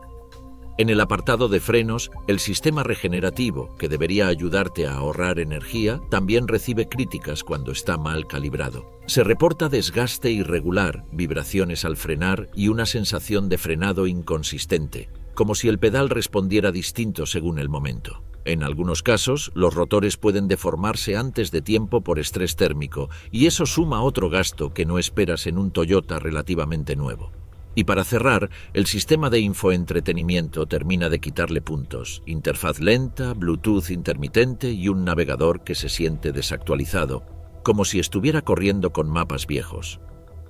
En el apartado de frenos, el sistema regenerativo, que debería ayudarte a ahorrar energía, también recibe críticas cuando está mal calibrado. Se reporta desgaste irregular, vibraciones al frenar y una sensación de frenado inconsistente, como si el pedal respondiera distinto según el momento. En algunos casos, los rotores pueden deformarse antes de tiempo por estrés térmico, y eso suma otro gasto que no esperas en un Toyota relativamente nuevo. Y para cerrar, el sistema de infoentretenimiento termina de quitarle puntos: interfaz lenta, Bluetooth intermitente y un navegador que se siente desactualizado, como si estuviera corriendo con mapas viejos.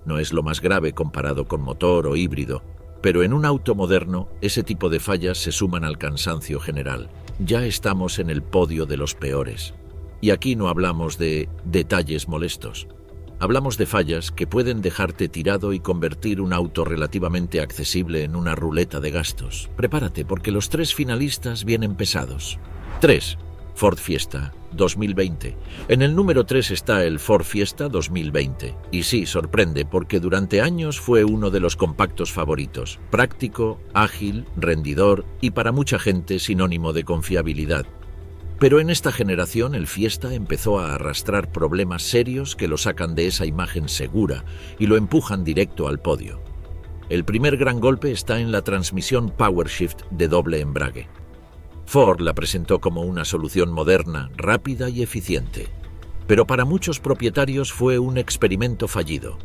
No es lo más grave comparado con motor o híbrido, pero en un auto moderno, ese tipo de fallas se suman al cansancio general. Ya estamos en el podio de los peores. Y aquí no hablamos de detalles molestos. Hablamos de fallas que pueden dejarte tirado y convertir un auto relativamente accesible en una ruleta de gastos. Prepárate, porque los 3 finalistas vienen pesados. 3. Ford Fiesta 2020. En el número 3 está el Ford Fiesta 2020. Y sí, sorprende, porque durante años fue uno de los compactos favoritos. Práctico, ágil, rendidor y para mucha gente sinónimo de confiabilidad. Pero en esta generación el Fiesta empezó a arrastrar problemas serios que lo sacan de esa imagen segura y lo empujan directo al podio. El primer gran golpe está en la transmisión PowerShift de doble embrague. Ford la presentó como una solución moderna, rápida y eficiente, pero para muchos propietarios fue un experimento fallido.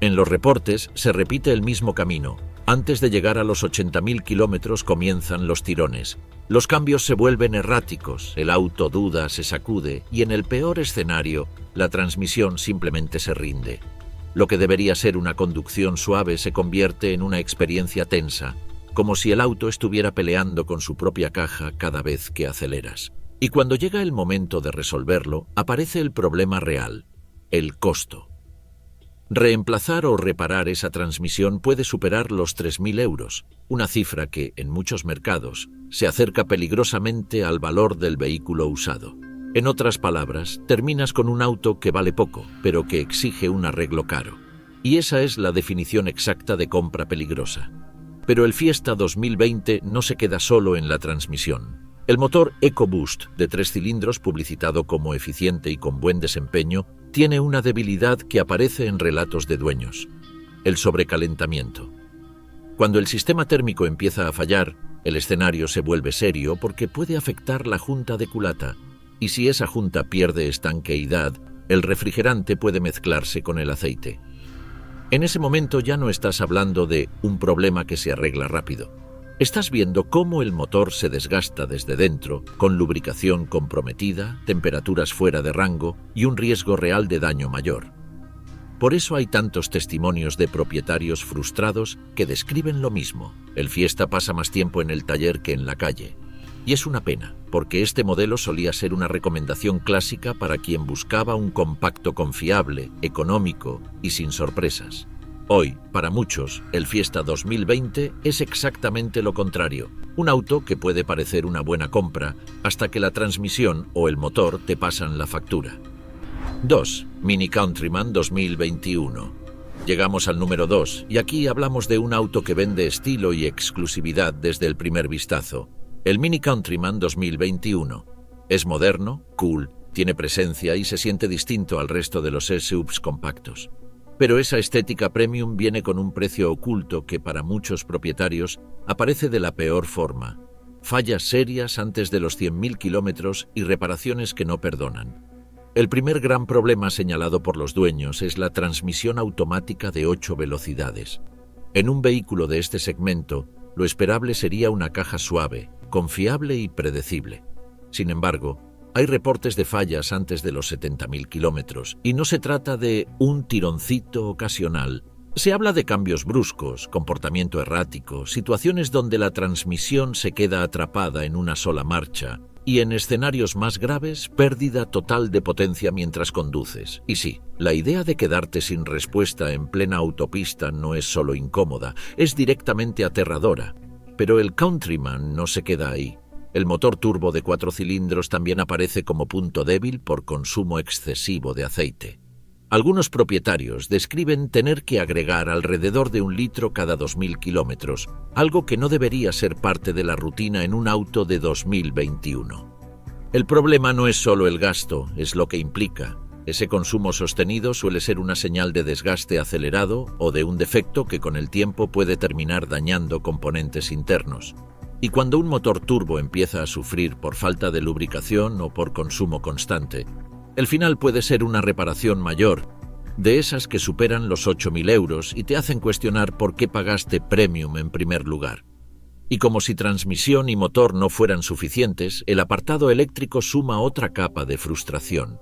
En los reportes se repite el mismo camino. Antes de llegar a los 80.000 kilómetros comienzan los tirones. Los cambios se vuelven erráticos, el auto duda, se sacude y en el peor escenario, la transmisión simplemente se rinde. Lo que debería ser una conducción suave se convierte en una experiencia tensa, como si el auto estuviera peleando con su propia caja cada vez que aceleras. Y cuando llega el momento de resolverlo, aparece el problema real, el costo. Reemplazar o reparar esa transmisión puede superar los 3.000 euros, una cifra que, en muchos mercados, se acerca peligrosamente al valor del vehículo usado. En otras palabras, terminas con un auto que vale poco, pero que exige un arreglo caro. Y esa es la definición exacta de compra peligrosa. Pero el Fiesta 2020 no se queda solo en la transmisión. El motor EcoBoost de 3 cilindros, publicitado como eficiente y con buen desempeño, tiene una debilidad que aparece en relatos de dueños: el sobrecalentamiento. Cuando el sistema térmico empieza a fallar, el escenario se vuelve serio porque puede afectar la junta de culata, y si esa junta pierde estanqueidad, el refrigerante puede mezclarse con el aceite. En ese momento ya no estás hablando de un problema que se arregla rápido. Estás viendo cómo el motor se desgasta desde dentro, con lubricación comprometida, temperaturas fuera de rango y un riesgo real de daño mayor. Por eso hay tantos testimonios de propietarios frustrados que describen lo mismo. El Fiesta pasa más tiempo en el taller que en la calle. Y es una pena, porque este modelo solía ser una recomendación clásica para quien buscaba un compacto confiable, económico y sin sorpresas. Hoy, para muchos, el Fiesta 2020 es exactamente lo contrario. Un auto que puede parecer una buena compra hasta que la transmisión o el motor te pasan la factura. 2. Mini Countryman 2021. Llegamos al número 2 y aquí hablamos de un auto que vende estilo y exclusividad desde el primer vistazo. El Mini Countryman 2021. Es moderno, cool, tiene presencia y se siente distinto al resto de los SUVs compactos. Pero esa estética premium viene con un precio oculto que para muchos propietarios aparece de la peor forma. Fallas serias antes de los 100.000 kilómetros y reparaciones que no perdonan. El primer gran problema señalado por los dueños es la transmisión automática de 8 velocidades. En un vehículo de este segmento, lo esperable sería una caja suave, confiable y predecible. Sin embargo, hay reportes de fallas antes de los 70.000 kilómetros y no se trata de un tironcito ocasional. Se habla de cambios bruscos, comportamiento errático, situaciones donde la transmisión se queda atrapada en una sola marcha y, en escenarios más graves, pérdida total de potencia mientras conduces. Y sí, la idea de quedarte sin respuesta en plena autopista no es solo incómoda, es directamente aterradora. Pero el Countryman no se queda ahí. El motor turbo de 4 cilindros también aparece como punto débil por consumo excesivo de aceite. Algunos propietarios describen tener que agregar alrededor de 1 litro cada 2.000 kilómetros, algo que no debería ser parte de la rutina en un auto de 2021. El problema no es solo el gasto, es lo que implica. Ese consumo sostenido suele ser una señal de desgaste acelerado o de un defecto que con el tiempo puede terminar dañando componentes internos. Y cuando un motor turbo empieza a sufrir por falta de lubricación o por consumo constante, el final puede ser una reparación mayor, de esas que superan los 8.000 euros y te hacen cuestionar por qué pagaste premium en primer lugar. Y como si transmisión y motor no fueran suficientes, el apartado eléctrico suma otra capa de frustración.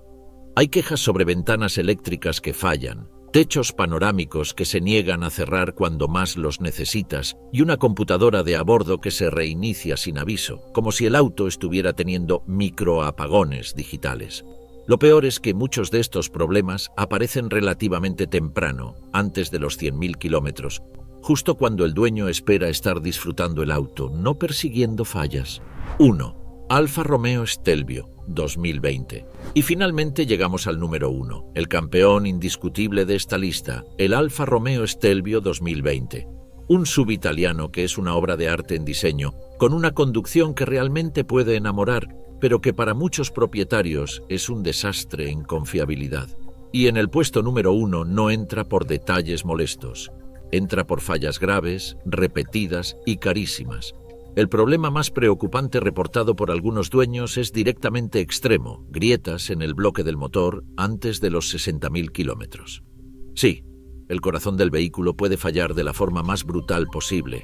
Hay quejas sobre ventanas eléctricas que fallan, techos panorámicos que se niegan a cerrar cuando más los necesitas y una computadora de a bordo que se reinicia sin aviso, como si el auto estuviera teniendo microapagones digitales. Lo peor es que muchos de estos problemas aparecen relativamente temprano, antes de los 100.000 kilómetros, justo cuando el dueño espera estar disfrutando el auto, no persiguiendo fallas. 1. Alfa Romeo Stelvio 2020. Y finalmente llegamos al número 1, el campeón indiscutible de esta lista, el Alfa Romeo Stelvio 2020. Un SUV italiano que es una obra de arte en diseño, con una conducción que realmente puede enamorar, pero que para muchos propietarios es un desastre en confiabilidad. Y en el puesto número 1 no entra por detalles molestos, entra por fallas graves, repetidas y carísimas. El problema más preocupante reportado por algunos dueños es directamente extremo, grietas en el bloque del motor antes de los 60.000 kilómetros. Sí, El corazón del vehículo puede fallar de la forma más brutal posible.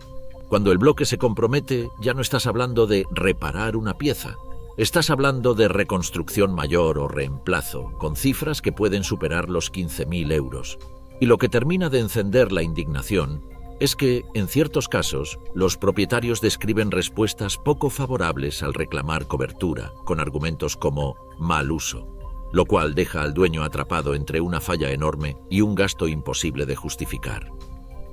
Cuando el bloque se compromete, ya no estás hablando de reparar una pieza. Estás hablando de reconstrucción mayor o reemplazo, con cifras que pueden superar los 15.000 euros. Y lo que termina de encender la indignación es que, en ciertos casos, los propietarios describen respuestas poco favorables al reclamar cobertura, con argumentos como mal uso, lo cual deja al dueño atrapado entre una falla enorme y un gasto imposible de justificar.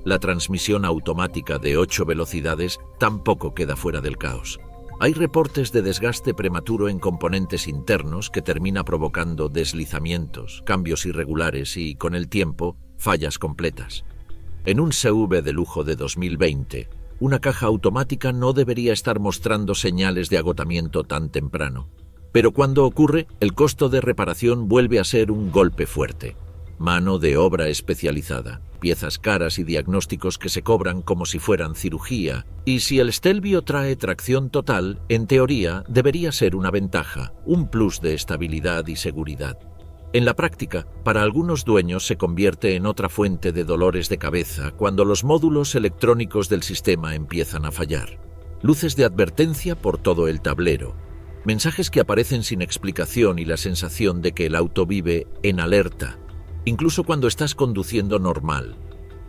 La transmisión automática de 8 velocidades tampoco queda fuera del caos. Hay reportes de desgaste prematuro en componentes internos que termina provocando deslizamientos, cambios irregulares y, con el tiempo, fallas completas. En un SUV de lujo de 2020, una caja automática no debería estar mostrando señales de agotamiento tan temprano. Pero cuando ocurre, el costo de reparación vuelve a ser un golpe fuerte. Mano de obra especializada, piezas caras y diagnósticos que se cobran como si fueran cirugía. Y si el Stelvio trae tracción total, en teoría debería ser una ventaja, un plus de estabilidad y seguridad. En la práctica, para algunos dueños se convierte en otra fuente de dolores de cabeza cuando los módulos electrónicos del sistema empiezan a fallar. Luces de advertencia por todo el tablero, mensajes que aparecen sin explicación y la sensación de que el auto vive en alerta, incluso cuando estás conduciendo normal.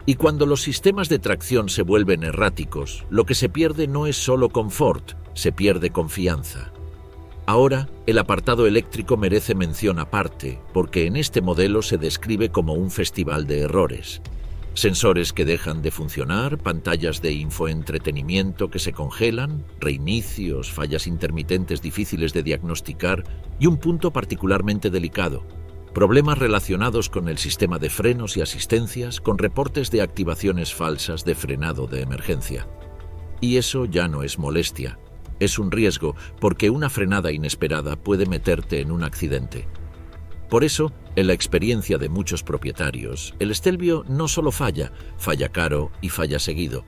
Y cuando los sistemas de tracción se vuelven erráticos, lo que se pierde no es solo confort, se pierde confianza. Ahora, el apartado eléctrico merece mención aparte, porque en este modelo se describe como un festival de errores. Sensores que dejan de funcionar, pantallas de infoentretenimiento que se congelan, reinicios, fallas intermitentes difíciles de diagnosticar y un punto particularmente delicado: problemas relacionados con el sistema de frenos y asistencias, con reportes de activaciones falsas de frenado de emergencia. Y eso ya no es molestia. Es un riesgo, porque una frenada inesperada puede meterte en un accidente. Por eso, en la experiencia de muchos propietarios, el Stelvio no solo falla caro y falla seguido.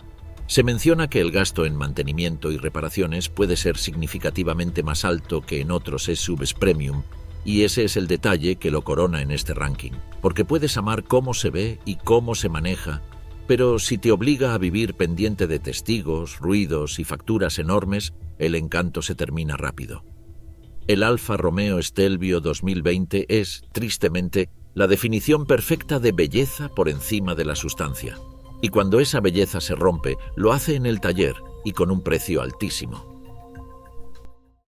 Se menciona que el gasto en mantenimiento y reparaciones puede ser significativamente más alto que en otros SUVs premium, y ese es el detalle que lo corona en este ranking, porque puedes amar cómo se ve y cómo se maneja, pero si te obliga a vivir pendiente de testigos, ruidos y facturas enormes, el encanto se termina rápido. El Alfa Romeo Stelvio 2020 es, tristemente, la definición perfecta de belleza por encima de la sustancia. Y cuando esa belleza se rompe, lo hace en el taller y con un precio altísimo.